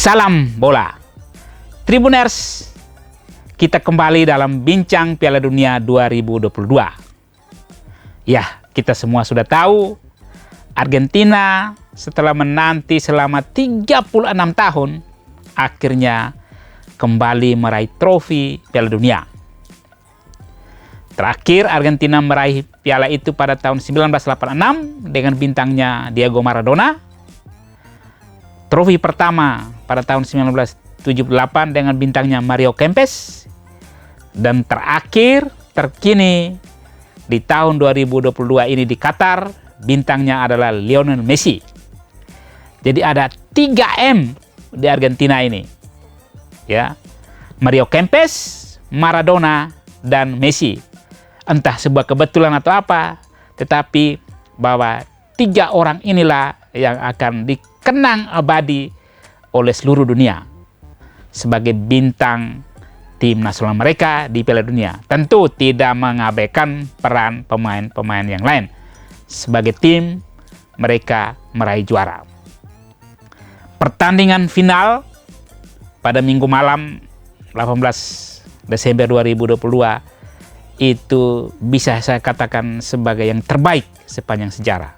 Salam bola. Tribuners, kita kembali dalam bincang Piala Dunia 2022. Ya, kita semua sudah tahu Argentina setelah menanti selama 36 tahun akhirnya kembali meraih trofi Piala Dunia. Terakhir Argentina meraih piala itu pada tahun 1986 dengan bintangnya Diego Maradona. Trofi pertama pada tahun 1978 dengan bintangnya Mario Kempes. Dan terkini di tahun 2022 ini di Qatar, bintangnya adalah Lionel Messi. Jadi ada 3M di Argentina ini. Ya. Mario Kempes, Maradona, dan Messi. Entah sebuah kebetulan atau apa, tetapi bahwa 3 orang inilah yang akan dikenang abadi oleh seluruh dunia sebagai bintang tim nasional mereka di Piala Dunia. Tentu tidak mengabaikan peran pemain-pemain yang lain. Sebagai tim, mereka meraih juara. Pertandingan final pada minggu malam 18 Desember 2022 itu bisa saya katakan sebagai yang terbaik sepanjang sejarah.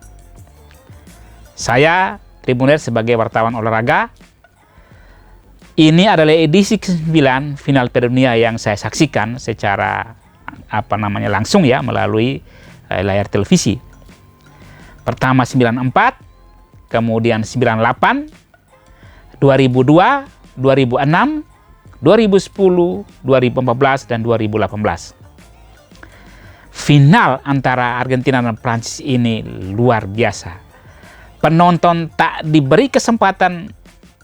Saya, Tribuners, sebagai wartawan olahraga, ini adalah edisi ke-9 final Piala Dunia yang saya saksikan secara langsung ya melalui layar televisi. Pertama 94, kemudian 98, 2002, 2006, 2010, 2014 dan 2018. Final antara Argentina dan Prancis ini luar biasa. Penonton tak diberi kesempatan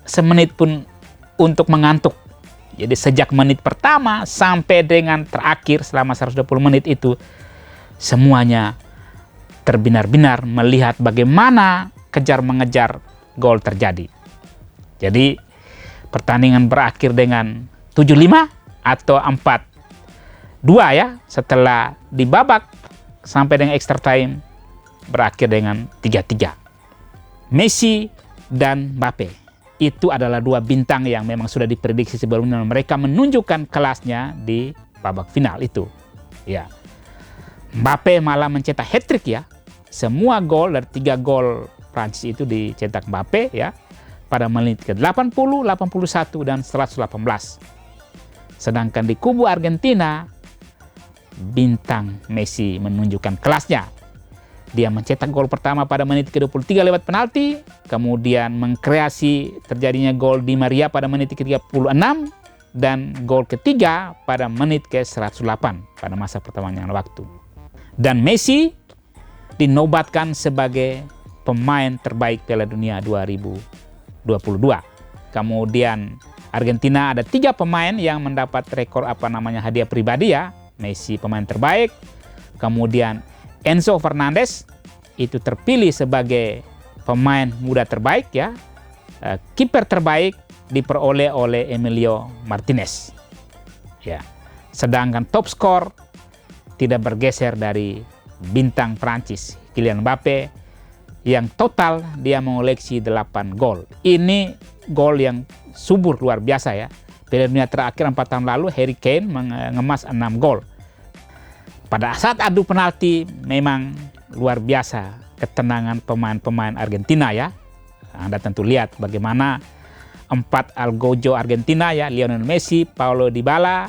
semenit pun untuk mengantuk. Jadi sejak menit pertama sampai dengan terakhir selama 120 menit itu semuanya terbinar-binar melihat bagaimana kejar-mengejar gol terjadi. Jadi pertandingan berakhir dengan 7-5 atau 4-2 ya, setelah di babak sampai dengan extra time berakhir dengan 3-3. Messi dan Mbappe itu adalah 2 bintang yang memang sudah diprediksi sebelumnya. Mereka menunjukkan kelasnya di babak final itu. Ya. Mbappe malah mencetak hat-trick ya. Semua gol dari 3 gol Prancis itu dicetak Mbappe ya pada menit ke-80, 81 dan 118. Sedangkan di kubu Argentina, bintang Messi menunjukkan kelasnya. Dia mencetak gol pertama pada menit ke-23 lewat penalti, kemudian mengkreasi terjadinya gol Di Maria pada menit ke-36, dan gol ketiga pada menit ke-108 pada masa pertambangan waktu. Dan Messi dinobatkan sebagai pemain terbaik Piala Dunia 2022. Kemudian Argentina ada 3 pemain yang mendapat rekor hadiah pribadi ya. Messi pemain terbaik, kemudian Enzo Fernandez itu terpilih sebagai pemain muda terbaik ya. Kiper terbaik diperoleh oleh Emilio Martinez. Ya. Sedangkan top skor tidak bergeser dari bintang Prancis Kylian Mbappe yang total dia mengoleksi 8 gol. Ini gol yang subur luar biasa ya. Piala Dunia terakhir 4 tahun lalu Harry Kane mengemas 6 gol. Pada saat adu penalti memang luar biasa ketenangan pemain-pemain Argentina ya. Anda tentu lihat bagaimana 4 algojo Argentina ya, Lionel Messi, Paulo Dybala,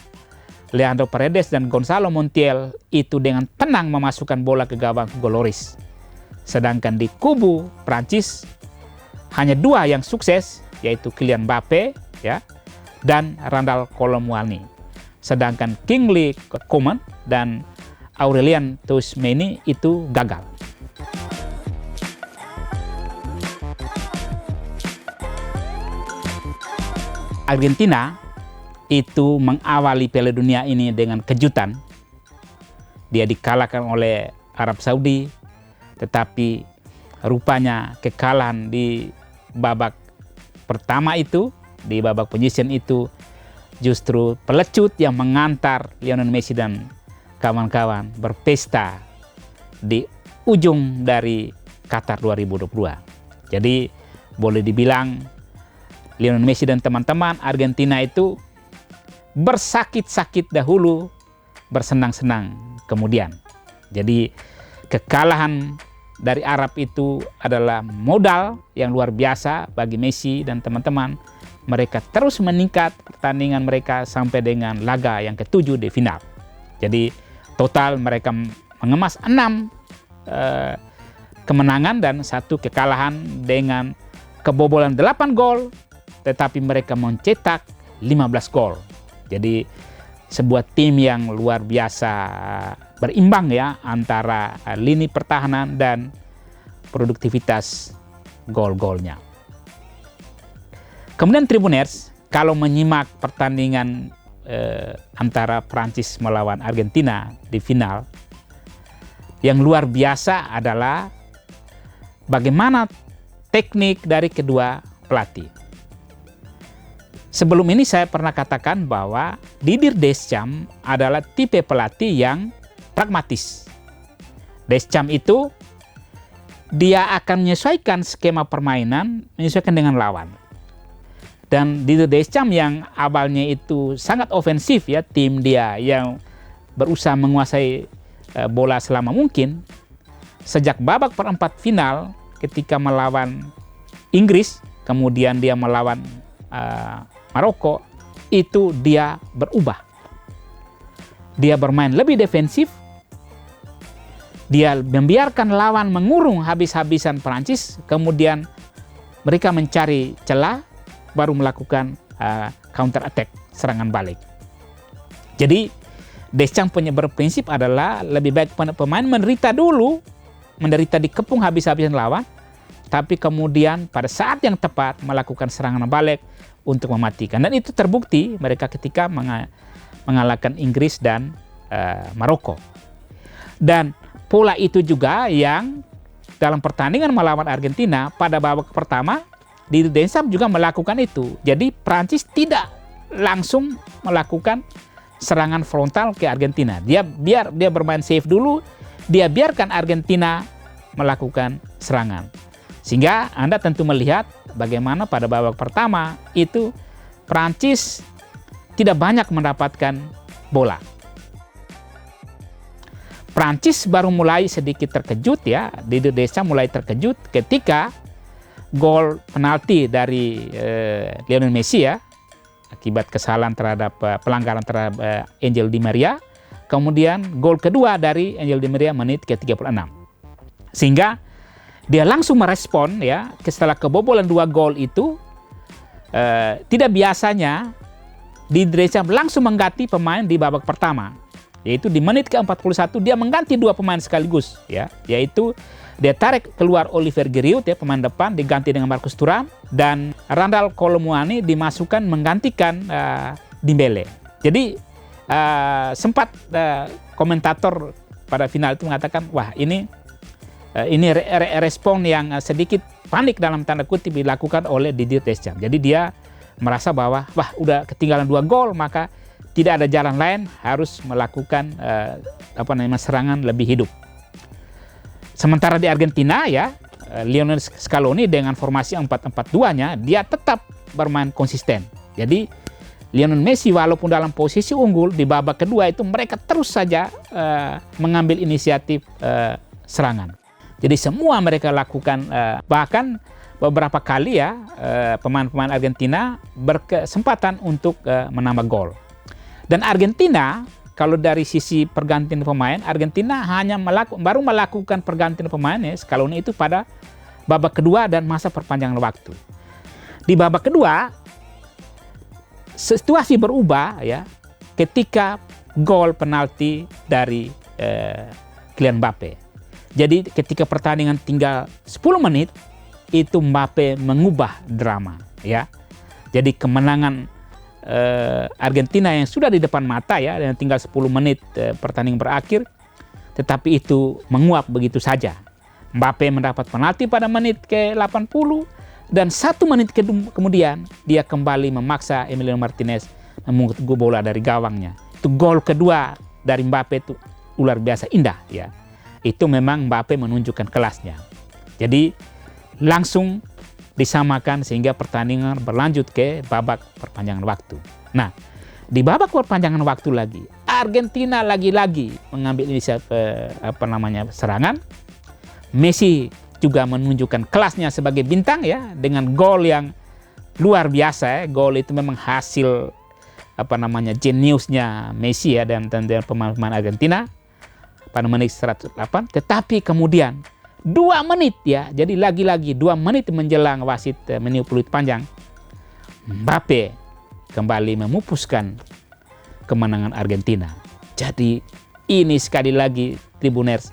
Leandro Paredes dan Gonzalo Montiel itu dengan tenang memasukkan bola ke gawang Hugo Lloris. Sedangkan di kubu Prancis hanya 2 yang sukses, yaitu Kylian Mbappe ya dan Randal Colomwani. Sedangkan Kingsley Coman dan Aurelien Tchouameni itu gagal. Argentina itu mengawali Piala Dunia ini dengan kejutan. Dia dikalahkan oleh Arab Saudi, tetapi rupanya kekalahan di babak pertama itu, di babak penyisihan itu justru pelecut yang mengantar Lionel Messi dan kawan-kawan berpesta di ujung dari Qatar 2022. Jadi boleh dibilang Lionel Messi dan teman-teman Argentina itu bersakit-sakit dahulu, bersenang-senang kemudian. Jadi kekalahan dari Arab itu adalah modal yang luar biasa bagi Messi dan teman-teman. Mereka terus meningkat pertandingan mereka sampai dengan laga yang ke-7 di final. Jadi total mereka mengemas 6 kemenangan dan 1 kekalahan dengan kebobolan 8 gol, tetapi mereka mencetak 15 gol. Jadi sebuah tim yang luar biasa berimbang ya antara lini pertahanan dan produktivitas gol-golnya. Kemudian Tribuners, kalau menyimak pertandingan antara Prancis melawan Argentina di final, yang luar biasa adalah bagaimana teknik dari kedua pelatih. Sebelum ini saya pernah katakan bahwa Didier Deschamps adalah tipe pelatih yang pragmatis. Deschamps itu dia akan menyesuaikan skema permainan, menyesuaikan dengan lawan. Dan Didier Deschamps yang awalnya itu sangat ofensif ya, tim dia yang berusaha menguasai bola selama mungkin, sejak babak perempat final ketika melawan Inggris, kemudian dia melawan Maroko, itu dia berubah. Dia bermain lebih defensif, dia membiarkan lawan mengurung habis-habisan Prancis, kemudian mereka mencari celah, baru melakukan counter attack, serangan balik. Jadi Deschamps punya berprinsip adalah lebih baik pemain menderita dulu, menderita dikepung habis-habisan lawan, tapi kemudian pada saat yang tepat melakukan serangan balik untuk mematikan. Dan itu terbukti mereka ketika mengalahkan Inggris dan Maroko. Dan pola itu juga yang dalam pertandingan melawan Argentina pada babak pertama, Didier Deschamps juga melakukan itu. Jadi Prancis tidak langsung melakukan serangan frontal ke Argentina. Biar dia bermain safe dulu, dia biarkan Argentina melakukan serangan. Sehingga Anda tentu melihat bagaimana pada babak pertama itu Prancis tidak banyak mendapatkan bola. Prancis baru mulai sedikit terkejut ya, Didier Deschamps mulai terkejut ketika gol penalti dari Lionel Messi ya, akibat kesalahan terhadap pelanggaran terhadap Angel Di Maria. Kemudian gol kedua dari Angel Di Maria menit ke-36. Sehingga dia langsung merespon ya, setelah kebobolan 2 gol itu, tidak biasanya Didier Deschamps langsung mengganti pemain di babak pertama. Yaitu di menit ke-41 dia mengganti 2 pemain sekaligus ya, yaitu dia tarik keluar Olivier Giroud ya, pemain depan, diganti dengan Marcus Thuram, dan Randal Kolo Muani dimasukkan menggantikan Dembele. Jadi sempat komentator pada final itu mengatakan, wah ini respon yang sedikit panik dalam tanda kutip dilakukan oleh Didier Deschamps. Jadi dia merasa bahwa wah udah ketinggalan 2 gol, maka tidak ada jalan lain, harus melakukan serangan lebih hidup. Sementara di Argentina ya, Lionel Scaloni dengan formasi 4-4-2-nya dia tetap bermain konsisten. Jadi Lionel Messi walaupun dalam posisi unggul di babak kedua itu mereka terus saja mengambil inisiatif serangan. Jadi semua mereka lakukan, bahkan beberapa kali ya pemain-pemain Argentina berkesempatan untuk menambah gol. Dan Argentina, kalau dari sisi pergantian pemain, Argentina hanya baru melakukan pergantian pemainnya Scaloni itu pada babak kedua dan masa perpanjangan waktu. Di babak kedua, situasi berubah ya ketika gol penalti dari Kylian Mbappe. Jadi ketika pertandingan tinggal 10 menit, itu Mbappe mengubah drama ya. Jadi kemenangan Argentina yang sudah di depan mata ya, dan tinggal 10 menit pertandingan berakhir, tetapi itu menguap begitu saja. Mbappe mendapat penalti pada menit ke-80 dan 1 menit kemudian dia kembali memaksa Emiliano Martinez memungut bola dari gawangnya. Itu gol kedua dari Mbappe itu luar biasa indah ya. Itu memang Mbappe menunjukkan kelasnya. Jadi langsung disamakan sehingga pertandingan berlanjut ke babak perpanjangan waktu. Nah, di babak perpanjangan waktu lagi, Argentina lagi-lagi mengambil inisiatif serangan. Messi juga menunjukkan kelasnya sebagai bintang ya, dengan gol yang luar biasa ya. Gol itu memang hasil jeniusnya Messi ya, dan pemain Argentina pada menit 108. Tetapi kemudian 2 menit ya, jadi lagi-lagi 2 menit menjelang wasit meniup peluit panjang, Mbappe kembali memupuskan kemenangan Argentina. Jadi ini sekali lagi Tribuners,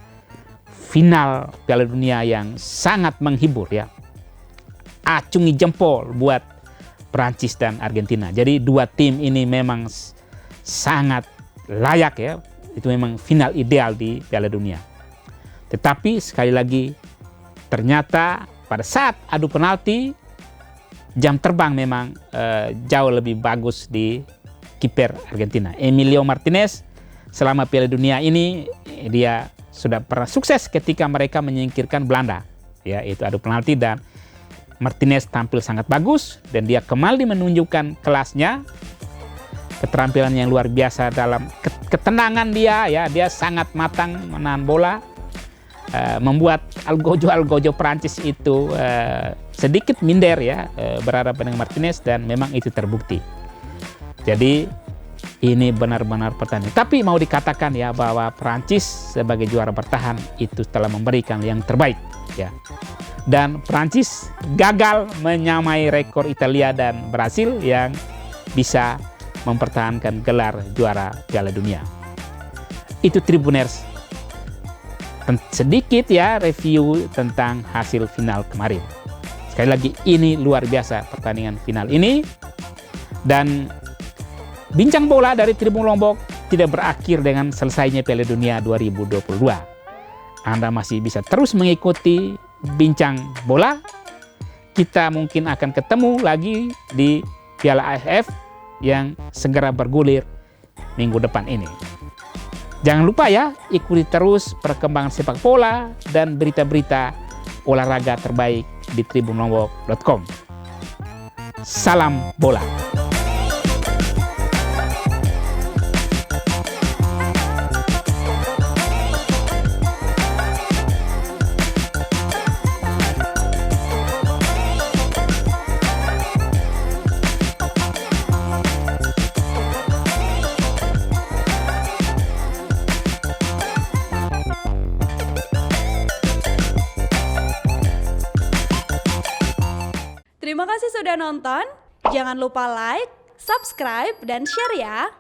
final Piala Dunia yang sangat menghibur ya. Acungi jempol buat Prancis dan Argentina. Jadi 2 tim ini memang sangat layak ya. Itu memang final ideal di Piala Dunia. Tetapi sekali lagi ternyata pada saat adu penalti, jam terbang memang jauh lebih bagus di kiper Argentina. Emilio Martinez selama Piala Dunia ini dia sudah pernah sukses ketika mereka menyingkirkan Belanda. Ya, itu adu penalti dan Martinez tampil sangat bagus dan dia kembali menunjukkan kelasnya, keterampilan yang luar biasa dalam ketenangan dia ya, dia sangat matang menahan bola. Membuat algojo Prancis itu sedikit minder ya berhadapan dengan Martinez, dan memang itu terbukti. Jadi ini benar-benar pertandingan. Tapi mau dikatakan ya bahwa Prancis sebagai juara bertahan itu telah memberikan yang terbaik ya. Dan Prancis gagal menyamai rekor Italia dan Brasil yang bisa mempertahankan gelar juara Piala Dunia. Itu Tribuners. Sedikit ya review tentang hasil final kemarin. Sekali lagi ini luar biasa pertandingan final ini, dan bincang bola dari Tribun Lombok tidak berakhir dengan selesainya Piala Dunia 2022. Anda masih bisa terus mengikuti bincang bola. Kita mungkin akan ketemu lagi di Piala AFF yang segera bergulir minggu depan ini. Jangan lupa ya, ikuti terus perkembangan sepak bola dan berita-berita olahraga terbaik di tribunlombok.com. Salam bola. Terima kasih sudah nonton. Jangan lupa like, subscribe, dan share ya.